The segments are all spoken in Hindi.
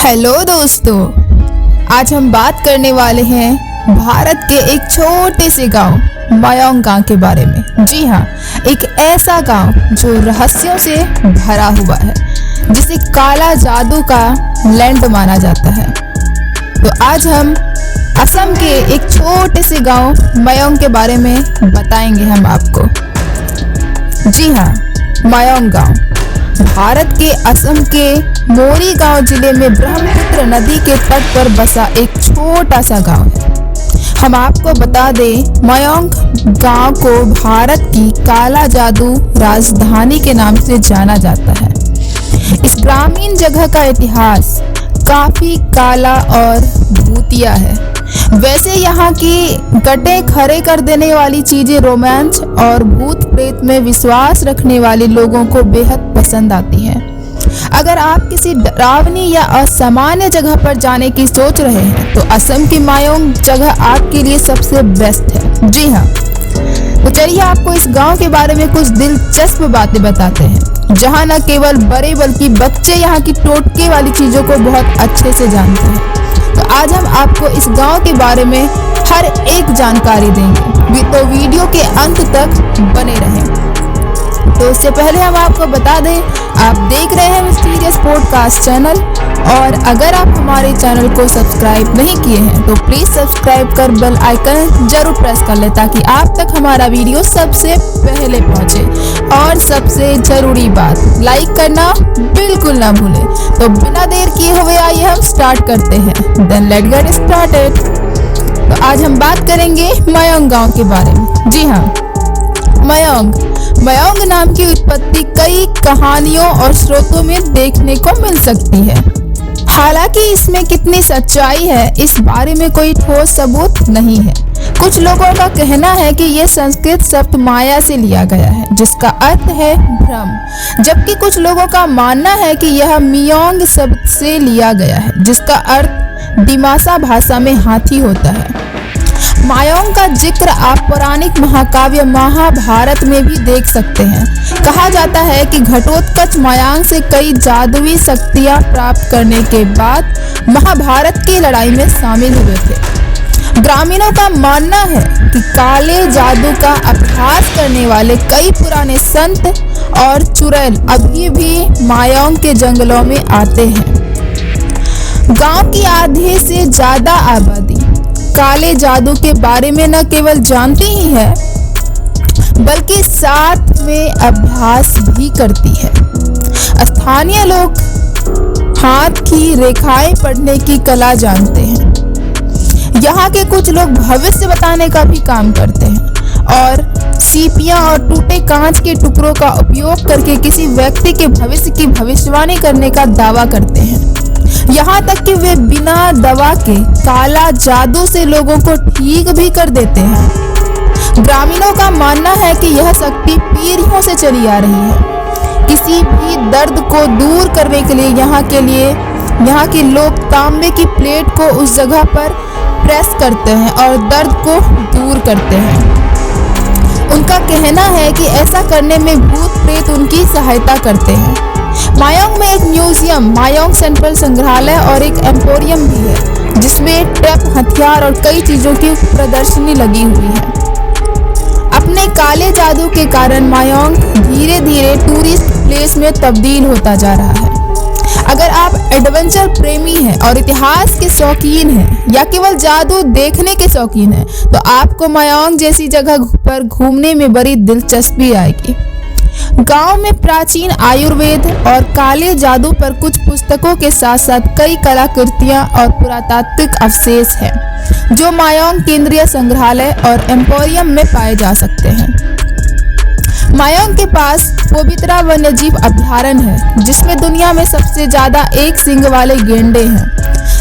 हेलो दोस्तों, आज हम बात करने वाले हैं भारत के एक छोटे से गांव मयोंग गांव के बारे में। जी हाँ, एक ऐसा गांव जो रहस्यों से भरा हुआ है, जिसे काला जादू का लैंड माना जाता है। तो आज हम असम के एक छोटे से गांव मयोंग के बारे में बताएंगे हम आपको। जी हाँ, मयोंग गांव भारत के असम के मोरीगांव जिले में ब्रह्मपुत्र नदी के तट पर बसा एक छोटा सा गांव है। हम आपको बता दें, मयोंग गांव को भारत की काला जादू राजधानी के नाम से जाना जाता है। इस ग्रामीण जगह का इतिहास काफी काला और भूतिया है। वैसे यहाँ की गड्ढे खड़े कर देने वाली चीजें रोमांच और भूत प्रेत में विश्वास रखने वाले लोगों को बेहद पसंद आती हैं। अगर आप किसी डरावनी या असामान्य जगह पर जाने की सोच रहे हैं तो असम की मयोंग जगह आपके लिए सबसे बेस्ट है। जी हाँ, तो चलिए आपको इस गांव के बारे में कुछ दिलचस्प बातें बताते हैं, जहां न केवल बड़े बल्कि बच्चे यहाँ की टोटके वाली चीजों को बहुत अच्छे से जानते हैं। तो आज हम आपको इस गांव के बारे में हर एक जानकारी देंगे, तो वीडियो के अंत तक बने रहें। तो इससे पहले हम आपको बता दें, आप देख रहे हैं मिस्टीरियस पॉडकास्ट चैनल, और अगर आप हमारे चैनल को सब्सक्राइब नहीं किए हैं तो प्लीज सब्सक्राइब कर बेल आइकन जरूर प्रेस कर लें, ताकि आप तक हमारा वीडियो सबसे पहले पहुंचे। और सबसे जरूरी बात, लाइक करना बिल्कुल ना भूलें। तो बिना देर किए हुए आइए हम स्टार्ट करते हैं। Then let's get started. तो आज हम बात करेंगे मयोंग गांव के बारे में। जी हाँ, मयोंग नाम की उत्पत्ति कई कहानियों और स्रोतों में देखने को मिल सकती है। हालांकि इसमें कितनी सच्चाई है, इस बारे में कोई ठोस सबूत नहीं है। कुछ लोगों का कहना है कि यह संस्कृत शब्द माया से लिया गया है, जिसका अर्थ है भ्रम, जबकि कुछ लोगों का मानना है कि यह मियोंग शब्द से लिया गया है, जिसका अर्थ दिमासा भाषा में हाथी होता है। मयोंग का जिक्र आप पौराणिक महाकाव्य महाभारत में भी देख सकते हैं। कहा जाता है कि घटोत्कच मयोंग से कई जादुई शक्तियां प्राप्त करने के बाद महाभारत की लड़ाई में शामिल हुए थे। ग्रामीणों का मानना है कि काले जादू का अभ्यास करने वाले कई पुराने संत और चुड़ैल अभी भी मयोंग के जंगलों में आते हैं। गांव की आधे से ज्यादा आबादी काले जादू के बारे में न केवल जानती ही है, बल्कि साथ में अभ्यास भी करती है। स्थानीय लोग हाथ की रेखाएं पढ़ने की कला जानते हैं। यहाँ के कुछ लोग भविष्य बताने का भी काम करते हैं और सीपियां और टूटे कांच के टुकड़ों का उपयोग करके किसी व्यक्ति के भविष्य की भविष्यवाणी करने का दावा करते हैं। यहाँ तक कि वे बिना दवा के काला जादू से लोगों को ठीक भी कर देते हैं। ग्रामीणों का मानना है कि यह शक्ति पीढ़ियों से चली आ रही है। किसी भी दर्द को दूर करने के लिए यहाँ के लोग तांबे की प्लेट को उस जगह पर प्रेस करते हैं और दर्द को दूर करते हैं। उनका कहना है कि ऐसा करने में भूत प्रेत उनकी सहायता करते हैं। मयोंग में एक म्यूजियम, मयोंग सेंट्रल संग्रहालय और एक एम्पोरियम भी है, जिसमें ट्रैप, हथियार और कई चीजों की प्रदर्शनी लगी हुई है। अपने काले जादू के कारण मयोंग धीरे धीरे टूरिस्ट प्लेस में तब्दील होता जा रहा है। अगर आप एडवेंचर प्रेमी हैं और इतिहास के शौकीन हैं, या केवल जादू देखने के शौकीन हैं, तो आपको मयोंग जैसी जगह पर घूमने में बड़ी दिलचस्पी आएगी। गांव में प्राचीन आयुर्वेद और काले जादू पर कुछ पुस्तकों के साथ साथ कई कलाकृतियां और पुरातात्विक अवशेष हैं, जो मयोंग केंद्रीय संग्रहालय और एम्पोरियम में पाए जा सकते हैं। मयोंग के पास पवित्रा वन्यजीव अभयारण्य है, जिसमें दुनिया में सबसे ज्यादा एक सींग वाले गेंडे हैं।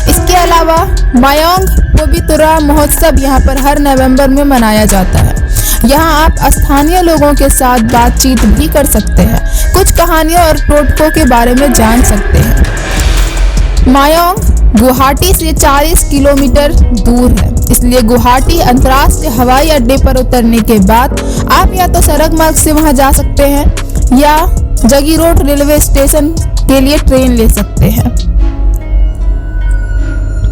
इसके अलावा मयोंग पवित्रा महोत्सव यहाँ पर हर नवंबर में मनाया जाता है। यहाँ आप स्थानीय लोगों के साथ बातचीत भी कर सकते हैं, कुछ कहानियों और टोटकों के बारे में जान सकते हैं। मयोंग गुवाहाटी से 40 किलोमीटर दूर है, इसलिए गुवाहाटी अंतर्राष्ट्रीय हवाई अड्डे पर उतरने के बाद आप या तो सड़क मार्ग से वहां जा सकते हैं, या जगी रोड रेलवे स्टेशन के लिए ट्रेन ले सकते हैं।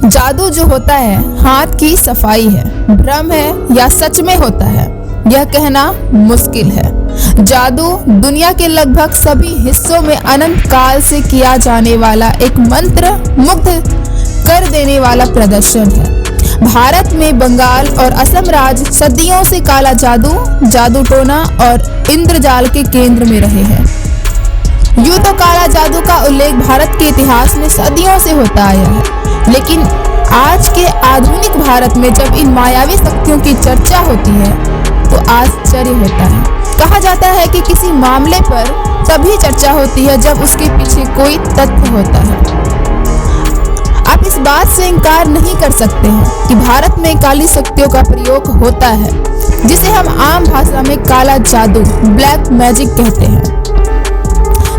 जादू जो होता है हाथ की सफाई है, भ्रम है या सच में होता है, यह कहना मुश्किल है। जादू दुनिया के लगभग सभी हिस्सों में अनंत काल से किया जाने वाला एक मंत्र मुग्ध कर देने वाला प्रदर्शन है। भारत में बंगाल और असम राज्य सदियों से काला जादू, जादू टोना और इंद्रजाल के केंद्र में रहे हैं। यूं तो काला जादू का उल्लेख भारत के इतिहास में सदियों से होता आया है, लेकिन आज के आधुनिक भारत में जब इन मायावी शक्तियों की चर्चा होती है तो आश्चर्य होता है। कहा जाता है कि किसी मामले पर तभी चर्चा होती है जब उसके पीछे कोई तथ्य होता है। आप इस बात से इनकार नहीं कर सकते हैं कि भारत में काली शक्तियों का प्रयोग होता है, जिसे हम आम भाषा में काला जादू, ब्लैक मैजिक कहते हैं।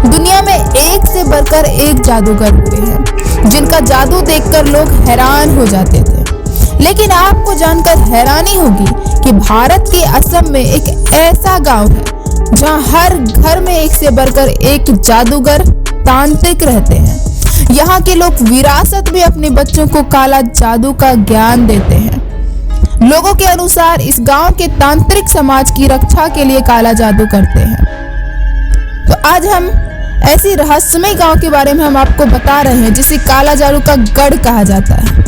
दुनिया में एक से बढ़कर एक जादूगर हुए हैं जिनका जादू देखकर लोग हैरान हो जाते थे। लेकिन आपको जानकर हैरानी होगी कि भारत के असम में एक ऐसा गांव है जहां हर घर में एक से बढ़कर एक जादूगर, तांत्रिक रहते हैं। यहाँ के लोग विरासत में अपने बच्चों को काला जादू का ज्ञान देते हैं। लोगों के अनुसार इस गांव के तांत्रिक समाज की रक्षा के लिए काला जादू करते हैं। तो आज हम ऐसी रहस्यमय गांव के बारे में हम आपको बता रहे हैं जिसे काला जादू का गढ़ कहा जाता है।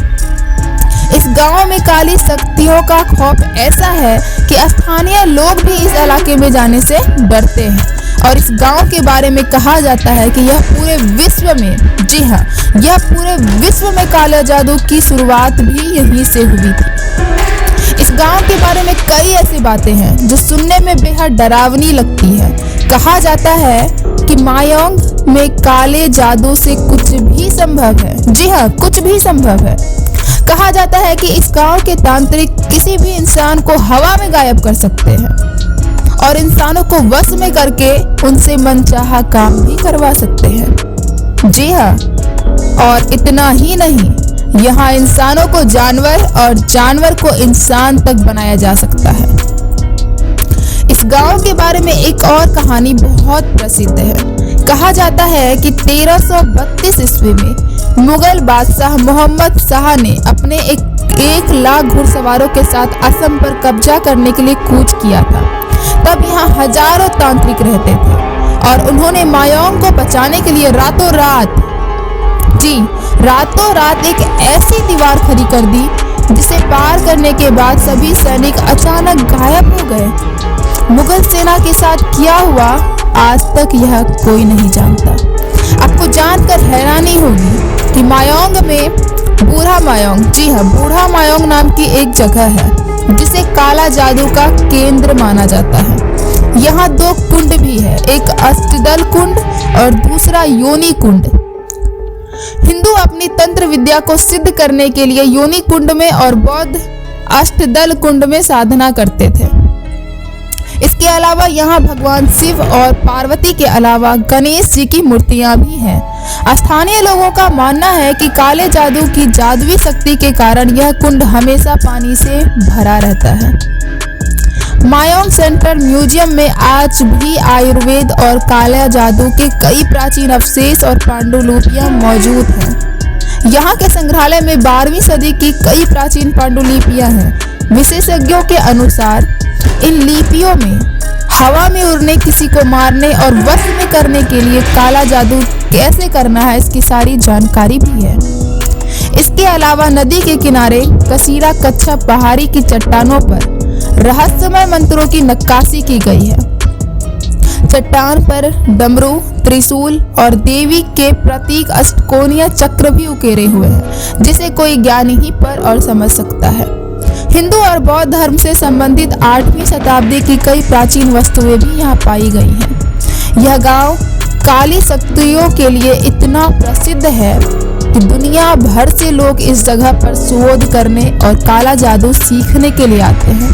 इस गांव में काली शक्तियों का खौफ ऐसा है कि स्थानीय लोग भी इस इलाके में जाने से डरते हैं। और इस गांव के बारे में कहा जाता है कि यह पूरे विश्व में, जी हाँ, यह पूरे विश्व में काला जादू की शुरुआत भी यहीं से हुई थी। इस गांव के बारे में कई ऐसी बातें हैं जो सुनने में बेहद डरावनी लगती है। कहा जाता है कि मायोंग में काले जादू से कुछ भी संभव है। जी हाँ, कुछ भी संभव है। कहा जाता है कि इस गांव के तांत्रिक किसी भी इंसान को हवा में गायब कर सकते हैं और इंसानों को वश में करके उनसे मनचाहा काम भी करवा सकते हैं। जी हाँ, और इतना ही नहीं, यहाँ इंसानों को जानवर और जानवर को इंसान तक बनाया जा सकता है। इस गांव के बारे में एक और कहानी बहुत प्रसिद्ध है। कहा जाता है कि 1332 ईस्वी में मुगल बादशाह मोहम्मद शाह ने अपने एक लाख घुड़सवारों के साथ असम पर कब्जा करने के लिए कूच किया था। तब यहाँ हजारों तांत्रिक रहते थे और उन्होंने मायोंग को बचाने के लिए रातों रात एक ऐसी दीवार खड़ी कर दी जिसे पार करने के बाद सभी सैनिक अचानक गायब हो गए। मुगल सेना के साथ क्या हुआ आज तक यह कोई नहीं जानता। आपको जानकर हैरानी होगी कि मायोंग में बूढ़ा मायोंग, जी हाँ, बूढ़ा मायोंग नाम की एक जगह है जिसे काला जादू का केंद्र माना जाता है। यहाँ 2 कुंड भी है, एक अष्टदल कुंड और दूसरा योनि कुंड। हिंदू अपनी तंत्र विद्या को सिद्ध करने के लिए योनि कुंड में और बौद्ध अष्टदल कुंड में साधना करते थे। इसके अलावा यहाँ भगवान शिव और पार्वती के अलावा गणेश जी की मूर्तियां भी हैं। स्थानीय लोगों का मानना है कि काले जादू की जादुई शक्ति के कारण यह कुंड हमेशा पानी से भरा रहता है। मायोंग सेंट्रल म्यूजियम में आज भी आयुर्वेद और काला जादू के कई प्राचीन अवशेष और पांडुलिपियां मौजूद हैं। यहाँ के संग्रहालय में 12वीं सदी की कई प्राचीन पांडुलिपियां हैं। विशेषज्ञों के अनुसार इन लिपियों में हवा में उड़ने, किसी को मारने और वश में करने के लिए काला जादू कैसे करना है इसकी सारी जानकारी भी है। इसके अलावा नदी के किनारे कसीरा कच्छप पहाड़ी की चट्टानों पर रहस्यमय मंत्रों की नक्काशी की गई है। चट्टान पर डमरू, त्रिशूल और देवी के प्रतीक अष्टकोणीय चक्र भी उकेरे हुए हैं, जिसे कोई ज्ञानी ही पर और समझ सकता है। हिंदू और बौद्ध धर्म से संबंधित 8वीं शताब्दी की कई प्राचीन वस्तुएं भी यहाँ पाई गई हैं। यह गांव काली शक्तियों के लिए इतना प्रसिद्ध है कि दुनिया भर से लोग इस जगह पर शोध करने और काला जादू सीखने के लिए आते हैं।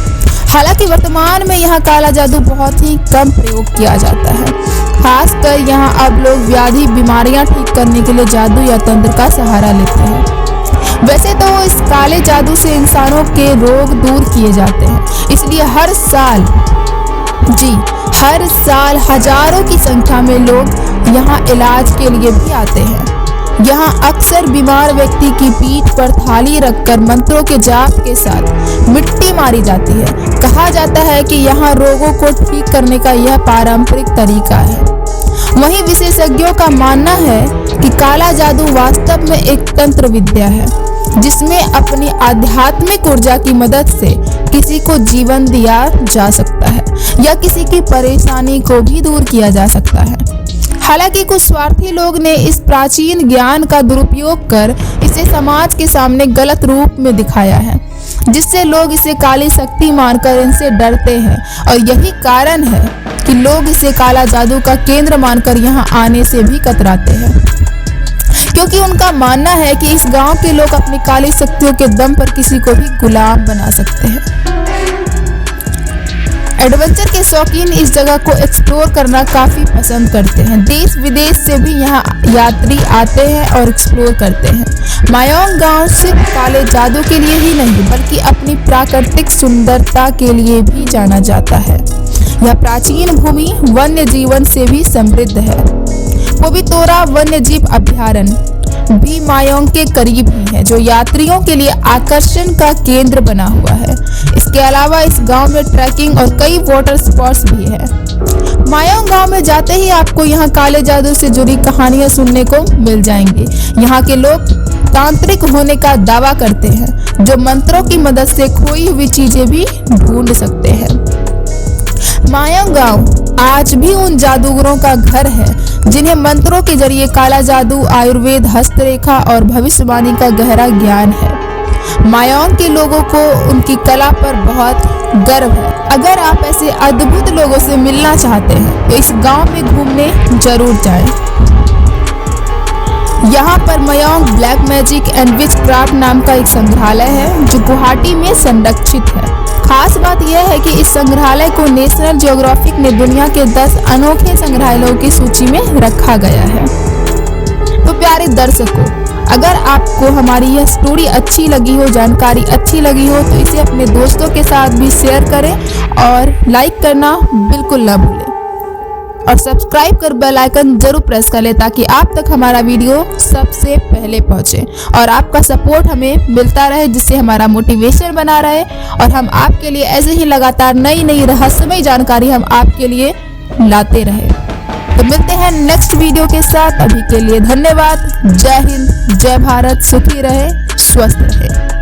हालांकि वर्तमान में यहाँ काला जादू बहुत ही कम प्रयोग किया जाता है। खासकर यहाँ अब लोग व्याधि, बीमारियां ठीक करने के लिए जादू या तंत्र का सहारा लेते हैं। वैसे तो इस काले जादू से इंसानों के रोग दूर किए जाते हैं, इसलिए हर साल हजारों की संख्या में लोग यहाँ इलाज के लिए भी आते हैं। यहाँ अक्सर बीमार व्यक्ति की पीठ पर थाली रखकर मंत्रों के जाप के साथ मिट्टी मारी जाती है। कहा जाता है कि यहाँ रोगों को ठीक करने का यह पारंपरिक तरीका है। वहीं विशेषज्ञों का मानना है कि काला जादू वास्तव में एक तंत्र विद्या है, जिसमें अपनी आध्यात्मिक ऊर्जा की मदद से किसी को जीवन दिया जा सकता है या किसी की परेशानी को भी दूर किया जा सकता है। हालांकि कुछ स्वार्थी लोग ने इस प्राचीन ज्ञान का दुरुपयोग कर इसे समाज के सामने गलत रूप में दिखाया है, जिससे लोग इसे काली शक्ति मानकर इनसे डरते हैं। और यही कारण है कि लोग इसे काला जादू का केंद्र मानकर यहाँ आने से भी कतराते हैं, क्योंकि उनका मानना है कि इस गांव के लोग अपनी काली शक्तियों के दम पर किसी को भी गुलाम बना सकते हैं। एडवेंचर के शौकीन इस जगह को एक्सप्लोर करना काफ़ी पसंद करते हैं। देश विदेश से भी यहाँ यात्री आते हैं और एक्सप्लोर करते हैं। मायोंग गांव सिर्फ काले जादू के लिए ही नहीं बल्कि अपनी प्राकृतिक सुंदरता के लिए भी जाना जाता है। यह प्राचीन भूमि वन्य जीवन से भी समृद्ध है। पोबितोरा वन्यजीव अभयारण्य भी मायोंग के करीब ही है, जो यात्रियों के लिए आकर्षण का केंद्र बना हुआ है। इसके अलावा इस गांव में ट्रैकिंग और कई वाटर स्पॉट्स भी है। मायोंग गांव में जाते ही आपको यहाँ काले जादू से जुड़ी कहानियां सुनने को मिल जाएंगी। यहाँ के लोग तांत्रिक होने का दावा करते हैं, जो मंत्रों की मदद से खोई हुई चीजें भी ढूंढ सकते हैं। मायोंग गांव आज भी उन जादूगरों का घर है जिन्हें मंत्रों के जरिए काला जादू, आयुर्वेद, हस्तरेखा और भविष्यवाणी का गहरा ज्ञान है। मायोंग के लोगों को उनकी कला पर बहुत गर्व है। अगर आप ऐसे अद्भुत लोगों से मिलना चाहते हैं तो इस गांव में घूमने जरूर जाएं। यहाँ पर Mayong black magic and which craft नाम का एक संग्रहालय है, जो गुवाहाटी में संरक्षित है। खास बात यह है कि इस संग्रहालय को नेशनल ज्योग्राफिक ने दुनिया के 10 अनोखे संग्रहालयों की सूची में रखा गया है। तो प्यारे दर्शकों, अगर आपको हमारी यह स्टोरी अच्छी लगी हो, जानकारी अच्छी लगी हो, तो इसे अपने दोस्तों के साथ भी शेयर करें और लाइक करना बिल्कुल ना भूलें और सब्सक्राइब कर बेल आइकन जरूर प्रेस कर लें, ताकि आप तक हमारा वीडियो सबसे पहले पहुंचे और आपका सपोर्ट हमें मिलता रहे, जिससे हमारा मोटिवेशन बना रहे और हम आपके लिए ऐसे ही लगातार नई नई रहस्यमय जानकारी हम आपके लिए लाते रहे। तो मिलते हैं नेक्स्ट वीडियो के साथ। अभी के लिए धन्यवाद। जय हिंद, जय भारत, सुखी रहे, स्वस्थ रहे।